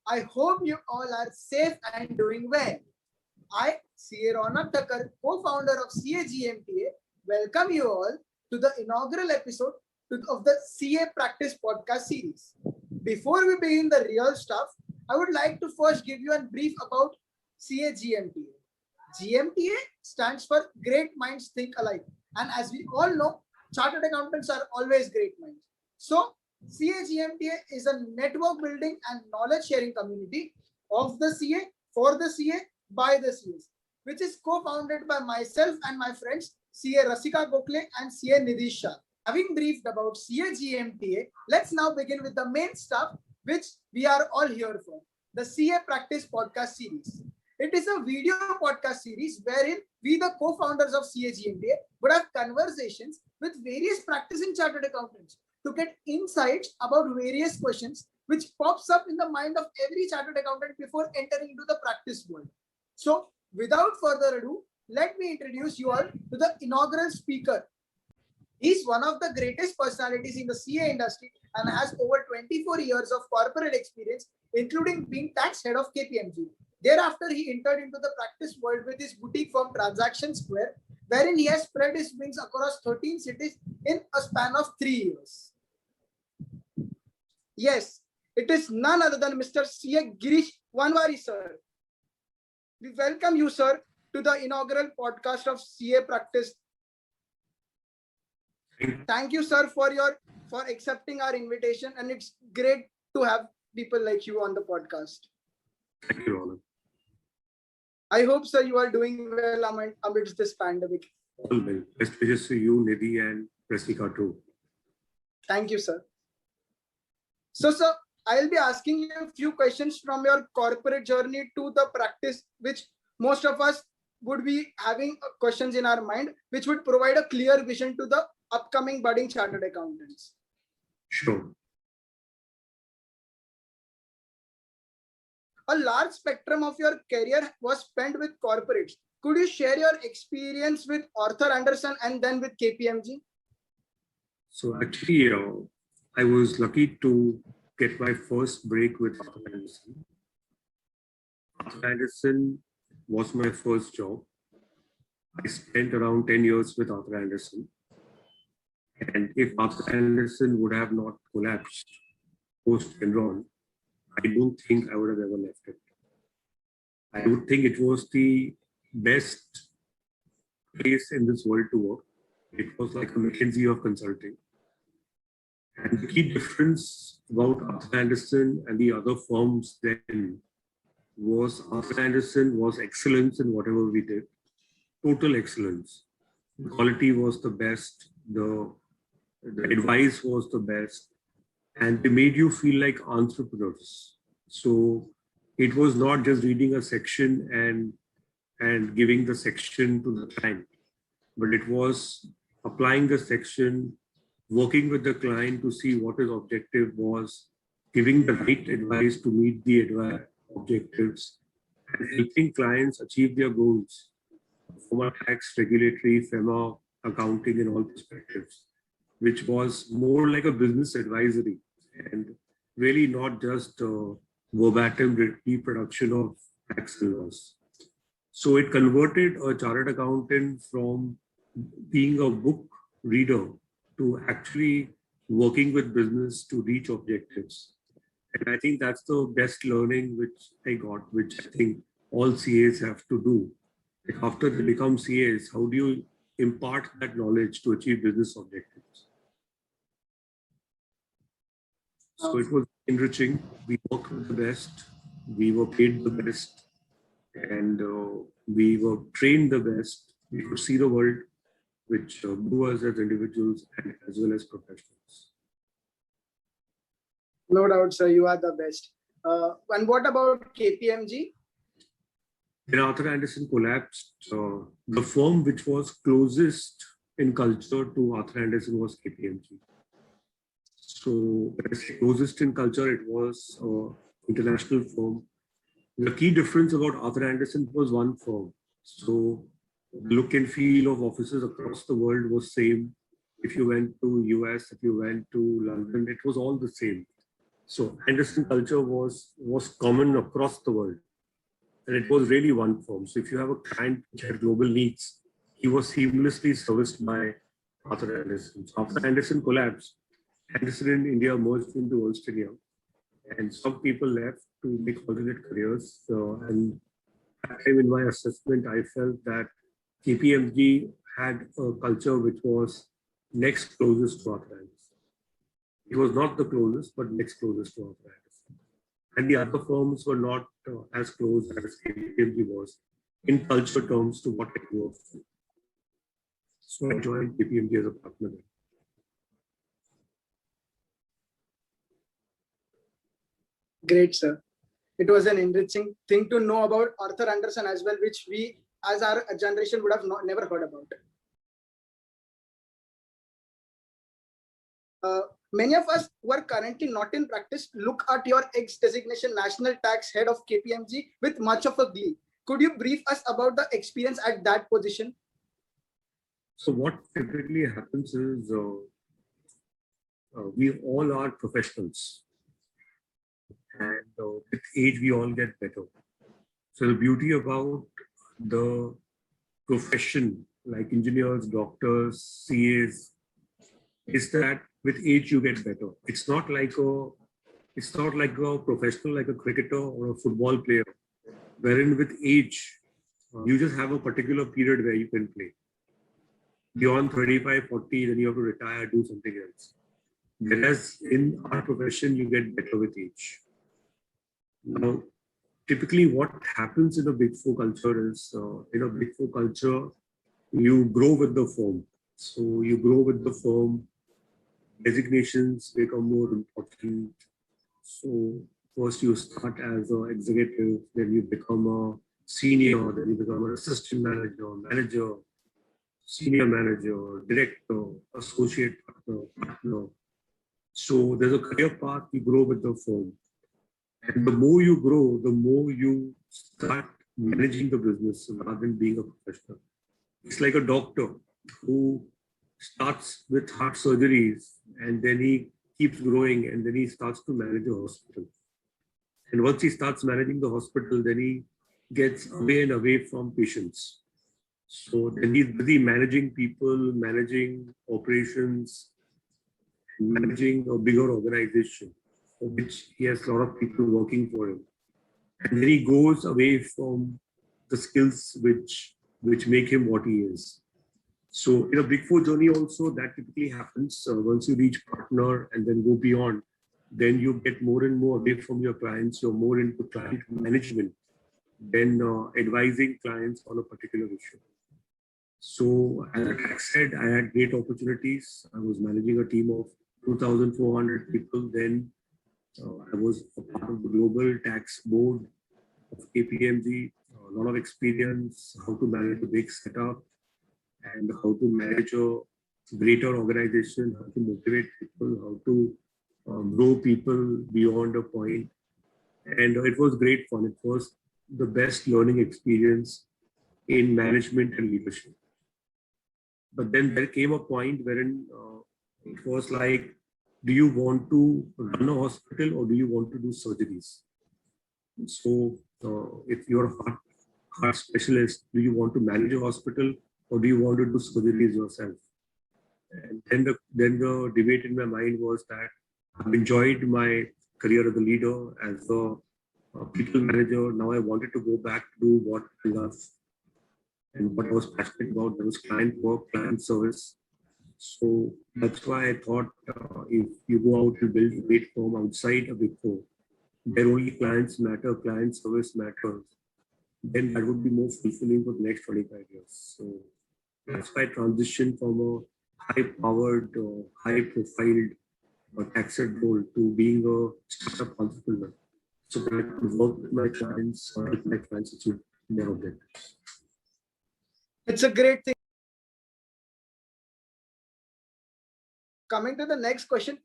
I hope you all are safe and doing well. I, CA Ronak Thakkar, co-founder of CAGMTA, welcome you all to the inaugural episode of the CA Practice podcast series. Before we begin the real stuff, I would like to first give you a brief about CAGMTA. GMTA stands for Great Minds Think Alike. And as we all know, chartered accountants are always great minds. So, CAGMTA is a network building and knowledge sharing community of the CA, for the CA, by the CAs, which is co-founded by myself and my friends CA Rasika Gokhale and CA Nidhi Shah. Having briefed about CAGMTA, let's now begin with the main stuff which we are all here for, the CA Practice podcast series. It is a video podcast series wherein we, the co-founders of CAGMTA, would have conversations with various practicing chartered accountants to get insights about various questions which pops up in the mind of every chartered accountant before entering into the practice world. So, without further ado, let me introduce you all to the inaugural speaker. He's one of the greatest personalities in the CA industry and has over 24 years of corporate experience, including being tax head of KPMG. Thereafter, he entered into the practice world with his boutique firm Transaction Square, wherein he has spread his wings across 13 cities in a span of 3 years. Yes, it is none other than Mr. CA Girish Vanwari, sir. We welcome you, sir, to the inaugural podcast of CA Practice. Thank you, sir, for accepting our invitation, and it's great to have people like you on the podcast. Thank you, Roland. I hope, sir, you are doing well amidst this pandemic. All well. Best wishes to you, Nidhi, and Rasika too. Thank you, sir. So, sir, I'll be asking you a few questions from your corporate journey to the practice, which most of us would be having questions in our mind, which would provide a clear vision to the upcoming budding chartered accountants. Sure. A large spectrum of your career was spent with corporates. Could you share your experience with Arthur Andersen and then with KPMG? So actually, I was lucky to get my first break with Arthur Andersen. Arthur Andersen was my first job. I spent around 10 years with Arthur Andersen. And if Arthur Andersen would have not collapsed post-Enron, I don't think I would have ever left it. I would think it was the best place in this world to work. It was like a McKinsey of consulting. And the key difference about Arthur Andersen and the other firms then was Arthur Andersen was excellence in whatever we did, total excellence. The quality was the best, the advice was the best, and they made you feel like entrepreneurs. So it was not just reading a section and giving the section to the client, but it was applying the section, working with the client to see what his objective was, giving the right advice to meet the objectives, and helping clients achieve their goals from a tax, regulatory, FEMA, accounting, and all perspectives, which was more like a business advisory and really not just verbatim reproduction of tax laws. So it converted a chartered accountant from being a book reader to actually working with business to reach objectives. And I think that's the best learning which I got, which I think all CAs have to do. Like after they become CAs, how do you impart that knowledge to achieve business objectives? So it was enriching. We worked with the best, we were paid the best, and we were trained the best. We could see the world, which grew us as individuals and as well as professionals. No doubt, sir, you are the best. And what about KPMG? When Arthur Andersen collapsed, the firm which was closest in culture to Arthur Andersen was KPMG. So when I say closest in culture, it was an international firm. The key difference about Arthur Andersen was one firm. So the look and feel of offices across the world was same. If you went to US, if you went to London, it was all the same. So Anderson culture was common across the world, and it was really one firm. So if you have a client which had global needs, he was seamlessly serviced by Arthur Anderson. So after Anderson collapsed, Anderson in India merged into Ernst & Young, and some people left to make alternate careers. And at the time in my assessment, I felt that KPMG had a culture which was next closest to Arthur Anderson. It was not the closest, but next closest to Arthur Anderson. And the other firms were not as close as KPMG was in culture terms to what I grew up with. So I joined KPMG as a partner there. Great, sir. It was an enriching thing to know about Arthur Anderson as well, which we, as our generation, would have never heard about. Many of us who are currently not in practice look at your ex-designation national tax head of KPMG with much of a glee. Could you brief us about the experience at that position? So what typically happens is we all are professionals, and with age we all get better. So the beauty about the profession, like engineers, doctors, CAs, is that with age you get better. It's not like a professional, like a cricketer or a football player, wherein with age you just have a particular period where you can play. Beyond 35, 40, then you have to retire, do something else. Whereas in our profession, you get better with age. Now, typically what happens in a Big Four culture is, in a Big Four culture, you grow with the firm. So you grow with the firm, designations become more important. So first you start as an executive, then you become a senior, then you become an assistant manager, senior manager, director, associate partner. So there's a career path, you grow with the firm. And the more you grow, the more you start managing the business rather than being a professional. It's like a doctor who starts with heart surgeries and then he keeps growing and then he starts to manage a hospital. And once he starts managing the hospital, then he gets away and away from patients. So then he's busy managing people, managing operations, managing a bigger organization for which he has a lot of people working for him. And then he goes away from the skills which make him what he is. So in a Big Four journey also, that typically happens. Once you reach partner and then go beyond, then you get more and more away from your clients. You're more into client management than advising clients on a particular issue. So as a tax head, I had great opportunities. I was managing a team of 2,400 people. Then I was a part of the global tax board of KPMG. A lot of experience, how to manage a big setup and how to manage a greater organization, how to motivate people, how to grow people beyond a point. And it was great fun. It was the best learning experience in management and leadership. But then there came a point wherein it was like, do you want to run a hospital or do you want to do surgeries? So if you're a heart specialist, do you want to manage a hospital or do you want to do surgeries yourself? And then the debate in my mind was that I've enjoyed my career as a leader, as a people manager. Now I wanted to go back to do what I love and what I was passionate about. There was client work, client service. So that's why I thought if you go out and build a great firm outside a Big Four, where only clients matter, client service matters, then that would be more fulfilling for the next 25 years. So that's why I transitioned from a high-powered, high-profiled tax head role to being a startup entrepreneur. So that I could work with my clients or help my clients achieve their objectives. It's a great thing. Coming to the next question,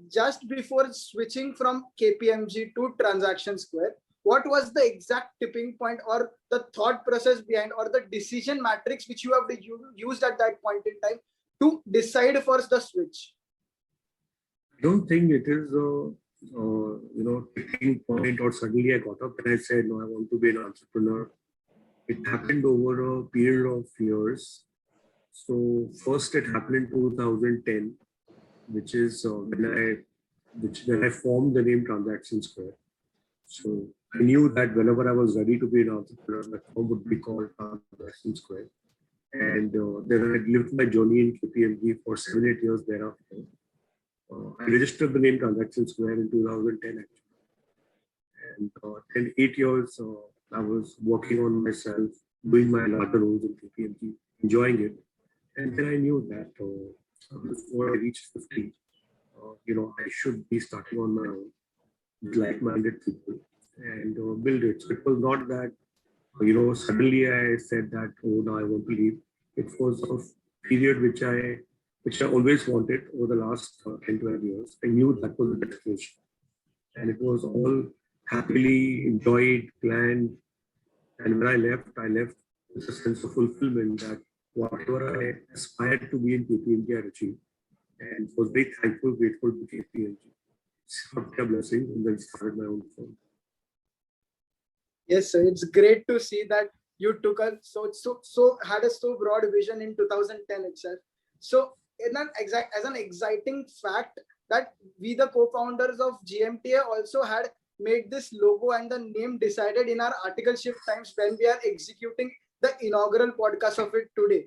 just before switching from KPMG to Transaction Square, what was the exact tipping point or the thought process behind or the decision matrix which you have used at that point in time to decide for the switch? I don't think it is a tipping point, or suddenly I got up and I said, no, I want to be an entrepreneur. It happened over a period of years. So first it happened in 2010, which is when I formed the name Transaction Square. So I knew that whenever I was ready to be an entrepreneur, my firm would be called Transaction Square. And then I lived my journey in KPMG for 7-8 years thereafter. I registered the name Transaction Square in 2010 actually. And in 8 years, I was working on myself, doing my larger roles in KPMG, enjoying it. And then I knew that before I reached 50, I should be starting on my own with like-minded people and build it. So it was not that, suddenly I said that, oh, now I want to leave. It was a period which I always wanted over the last 10, 12 years. I knew that was the destination. And it was all happily enjoyed, planned. And when I left with a sense of fulfillment that whatever I aspired to be in KPMG, I achieved. And was very thankful, grateful to KPMG. It's not a blessing, and then started my own firm. Yes, sir. It's great to see that you took a had a so broad vision in 2010 itself. So, as an exciting fact that we, the co-founders of GMTA, also had made this logo and the name decided in our article shift times when we are executing the inaugural podcast of it today.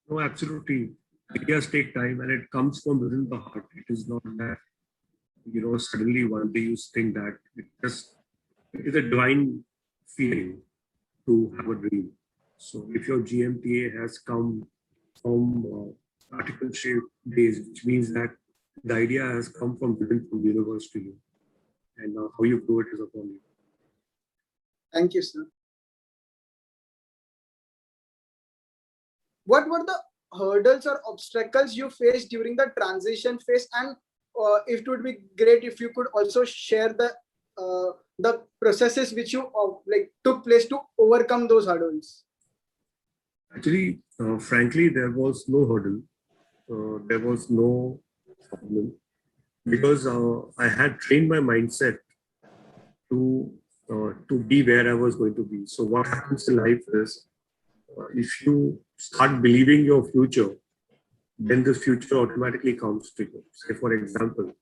No, absolutely. Ideas take time, and it comes from within the heart. It is not that suddenly one day you think that. It is a divine feeling to have a dream. So if your GMTA has come from article-shaped days, which means that the idea has come from within, from the universe to you, and how you grow it is upon you. Thank you, sir. What were the hurdles or obstacles you faced during the transition phase? And if it would be great if you could also share the processes which you took place to overcome those hurdles. Actually, frankly, there was no hurdle. There was no problem because I had trained my mindset to be where I was going to be. So what happens in life is, if you start believing your future, then the future automatically comes to you. Say, for example,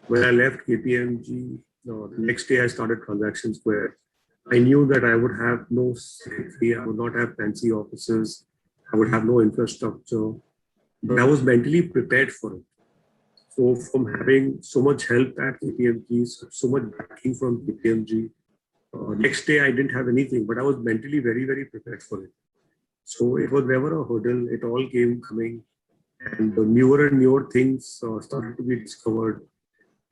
when I left KPMG, the next day I started Transaction Square. I knew that I would have no secretary, I would not have fancy offices, I would have no infrastructure, but I was mentally prepared for it. So from having so much help at KPMG, so much backing from KPMG, next day I didn't have anything, but I was mentally very, very prepared for it. So it was never a hurdle. It all came coming, and the newer and newer things started to be discovered.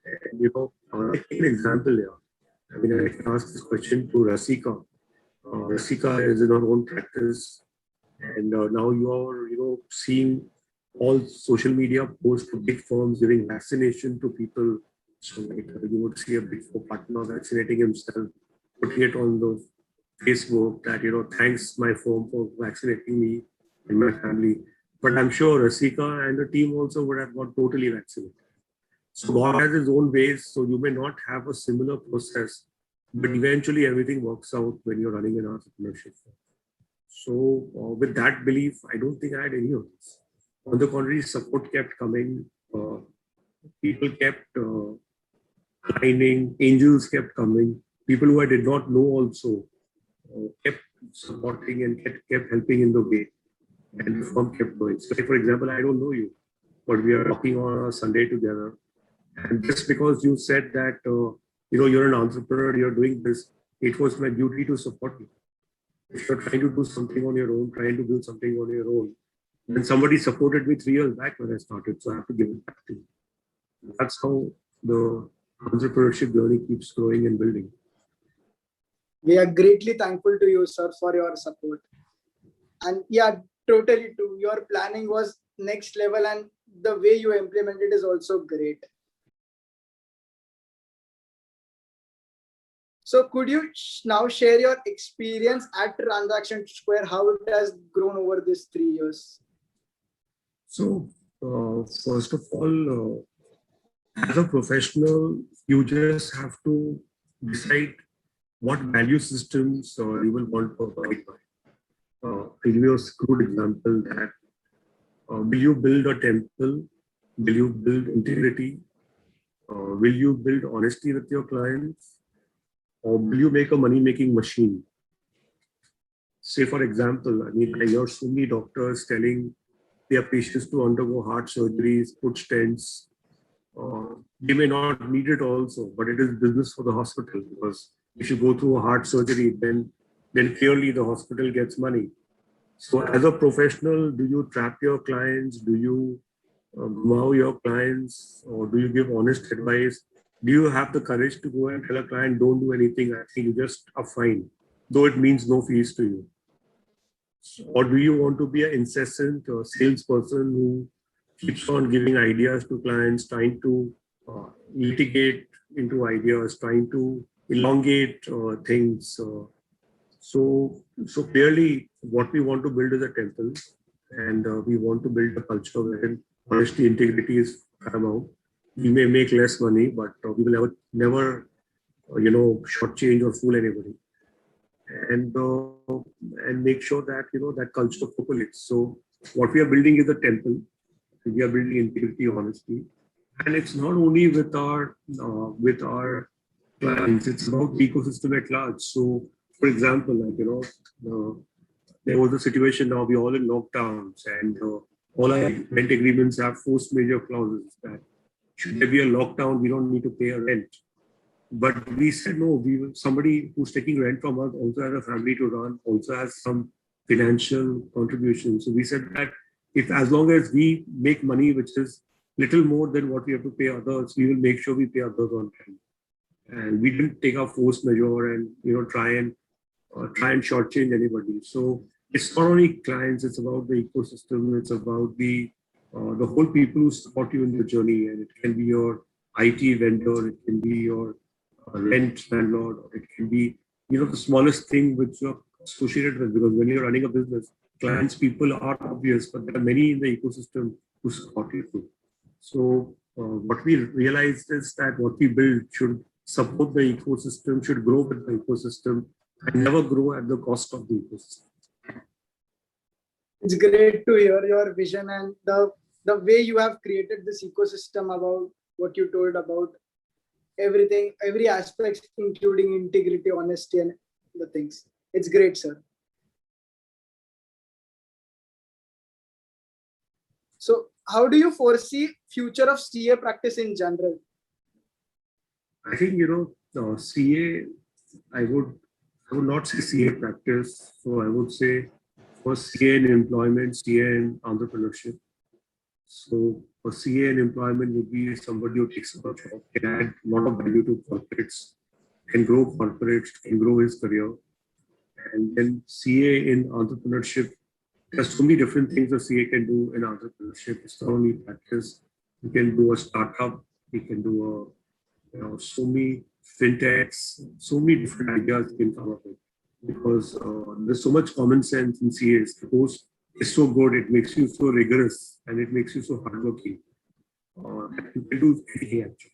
And I take an example here. I mean, I can ask this question to Rasika. Rasika is in her own practice, and now you are, seeing all social media posts to big firms giving vaccination to people. So like, you would see a big four partner vaccinating himself, putting it on the Facebook that, thanks my firm for vaccinating me and my family. But I'm sure Rasika and the team also would have got totally vaccinated. So God has his own ways. So you may not have a similar process, but eventually everything works out when you're running an entrepreneurship. So with that belief, I don't think I had any of this. On the contrary, support kept coming. People kept lining. Angels kept coming. People who I did not know also kept supporting and kept helping in the way. And the firm kept going. So, for example, I don't know you, but we are talking on a Sunday together. And just because you said that, you're an entrepreneur, you're doing this, it was my duty to support you. If you're trying to do something on your own, trying to build something on your own, then somebody supported me 3 years back when I started, so I have to give it back to you. That's how the entrepreneurship journey keeps growing and building. We are greatly thankful to you, sir, for your support. And yeah, totally true. Your planning was next level, and the way you implemented is also great. So could you now share your experience at Transaction Square, how it has grown over these 3 years? So, first of all, As a professional, you just have to decide what value systems you will want to abide by. I'll give you a crude example that will you build a temple? Will you build integrity? Will you build honesty with your clients? Or will you make a money-making machine? Say, for example, I mean, I hear so many doctors telling their patients to undergo heart surgeries, put stents. They may not need it also, but it is business for the hospital because if you go through a heart surgery, then clearly the hospital gets money. So as a professional, do you trap your clients? Do you wow your clients? Or do you give honest advice? Do you have the courage to go and tell a client, don't do anything, actually you just are fine, though it means no fees to you? Or do you want to be an incessant salesperson who keeps on giving ideas to clients, trying to litigate into ideas, trying to elongate things? So clearly, what we want to build is a temple, and we want to build a culture wherein honesty, integrity is paramount. We may make less money, but we will never, shortchange or fool anybody, and and make sure that that culture percolates. So what we are building is a temple. We are building integrity, honesty, and it's not only with our clients. It's about the ecosystem at large. So, for example, like there was a situation now we all in lockdowns, and all our rent agreements have force majeure clauses that should there be a lockdown, we don't need to pay a rent. But we said no. Somebody who's taking rent from us also has a family to run, also has some financial contribution. So we said that if as long as we make money, which is little more than what we have to pay others, we will make sure we pay others on time. And we didn't take our force majeure and try and shortchange anybody. So it's not only clients; it's about the ecosystem. It's about the whole people who support you in your journey, and it can be your IT vendor, it can be your rent landlord, or it can be the smallest thing which you're associated with. Because when you're running a business, clients, people are obvious, but there are many in the ecosystem who support you too. So what we realized is that what we build should support the ecosystem, should grow with the ecosystem, and never grow at the cost of the ecosystem. It's great to hear your vision and the way you have created this ecosystem about what you told about everything, every aspect, including integrity, honesty, and the things. It's great, sir. So, how do you foresee future of CA practice in general? I think CA. I would not say CA practice. So I would say first CA in employment, CA in entrepreneurship. So a CA in employment would be somebody who takes up a job, can add a lot of value to corporates, can grow corporates, can grow his career. And then CA in entrepreneurship, there's so many different things a CA can do in entrepreneurship. It's not only practice. You can do a startup, you can do so many fintechs, so many different ideas you can come up with. Because there's so much common sense in CAs. The course is so good, it makes you so rigorous and it makes you so hardworking. You can do anything actually.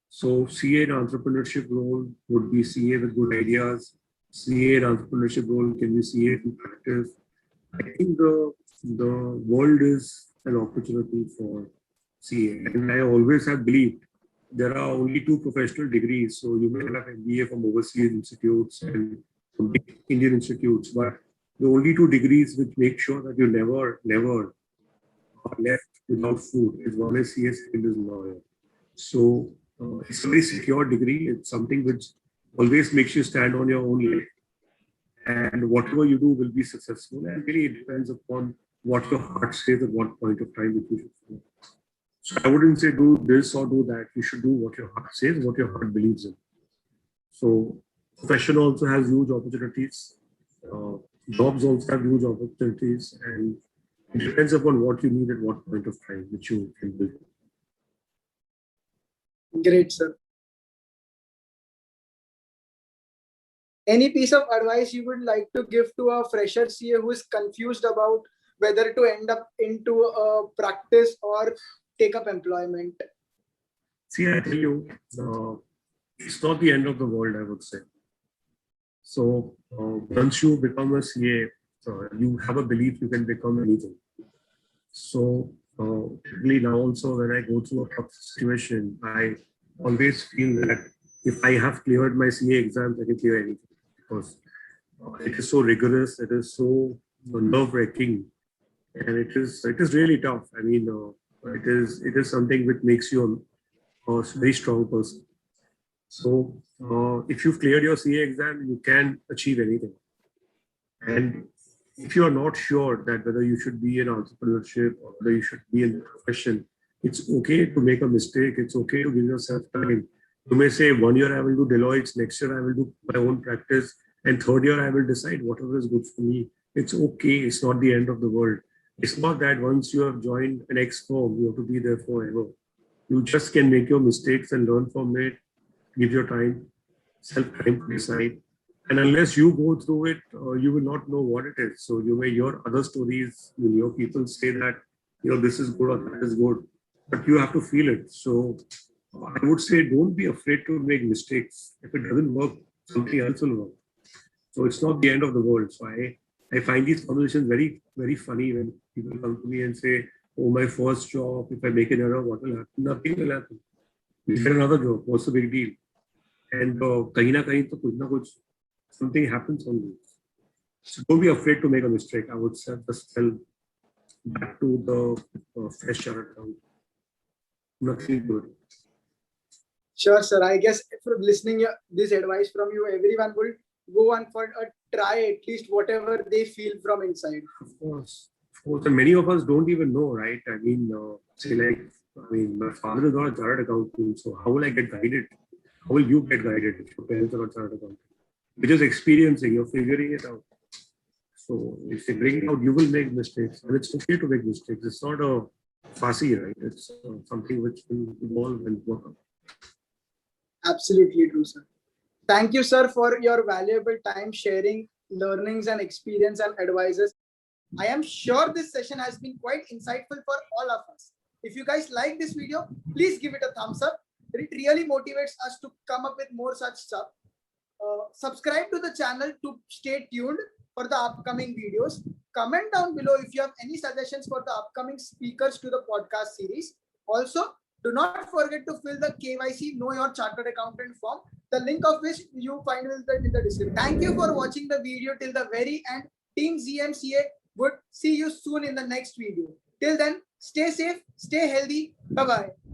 So CA in entrepreneurship role would be CA with good ideas. CA in entrepreneurship role can be CA in practice. I think the world is an opportunity for CA, and I always have believed there are only two professional degrees. So you may have MBA from overseas institutes and from big Indian institutes, but the only two degrees which make sure that you never are left without food is one is CA, second is lawyer. So it's a very secure degree. It's something which always makes you stand on your own leg. And whatever you do will be successful. And really, it depends upon what your heart says at what point of time you should follow. So I wouldn't say do this or do that. You should do what your heart says, what your heart believes in. So profession also has huge opportunities. Jobs also have huge opportunities, and it depends upon what you need at what point of time, which you can build. Great, sir. Any piece of advice you would like to give to a fresher CA who is confused about whether to end up into a practice or take up employment? See, I tell you, it's not the end of the world, I would say. So once you become a CA, you have a belief you can become anything. So typically now also when I go through a tough situation, I always feel that if I have cleared my CA exams, I can clear anything because it is so rigorous, it is so nerve-wracking, and it is really tough. I mean, it is something which makes you a very strong person. So if you've cleared your CA exam, you can achieve anything. And if you are not sure that whether you should be in entrepreneurship or whether you should be in the profession, it's okay to make a mistake. It's okay to give yourself time. You may say 1 year I will do Deloitte, next year I will do my own practice, and third year I will decide whatever is good for me. It's okay. It's not the end of the world. It's not that once you have joined an X firm, you have to be there forever. You just can make your mistakes and learn from it. Give your time, self-time to decide. And unless you go through it, you will not know what it is. So you may hear other stories, you hear people say that, this is good or that is good, but you have to feel it. So I would say don't be afraid to make mistakes. If it doesn't work, something else will work. So it's not the end of the world. So I find these conversations very, very funny when people come to me and say, oh, my first job, if I make an error, what will happen? Nothing will happen. You get another job. What's the big deal? And kahin na kahin to kuch na kuch, something happens on you. So don't be afraid to make a mistake. I would say just tell back to the fresh chartered account. Nothing good. Sure, sir. I guess for listening this advice from you, everyone will go on for a try at least whatever they feel from inside. Of course. And many of us don't even know, right? I mean, my father is not a chartered accountant, so how will I get guided? How will you get guided if your parents are not chartered accountant? You're just experiencing, you're figuring it out. So if you bring it out, you will make mistakes. And it's okay to make mistakes. It's not a fussy, right? It's something which will evolve and work out. Absolutely true, sir. Thank you, sir, for your valuable time sharing learnings and experience and advices. I am sure this session has been quite insightful for all of us. If you guys like this video, please give it a thumbs up. It really motivates us to come up with more such stuff. Subscribe to the channel to stay tuned for the upcoming videos. Comment down below if you have any suggestions for the upcoming speakers to the podcast series. Also, do not forget to fill the KYC Know Your Chartered Accountant form, the link of which you find in the description. Thank you for watching the video till the very end. Team ZMCA would see you soon in the next video. Till then, stay safe, stay healthy. Bye-bye.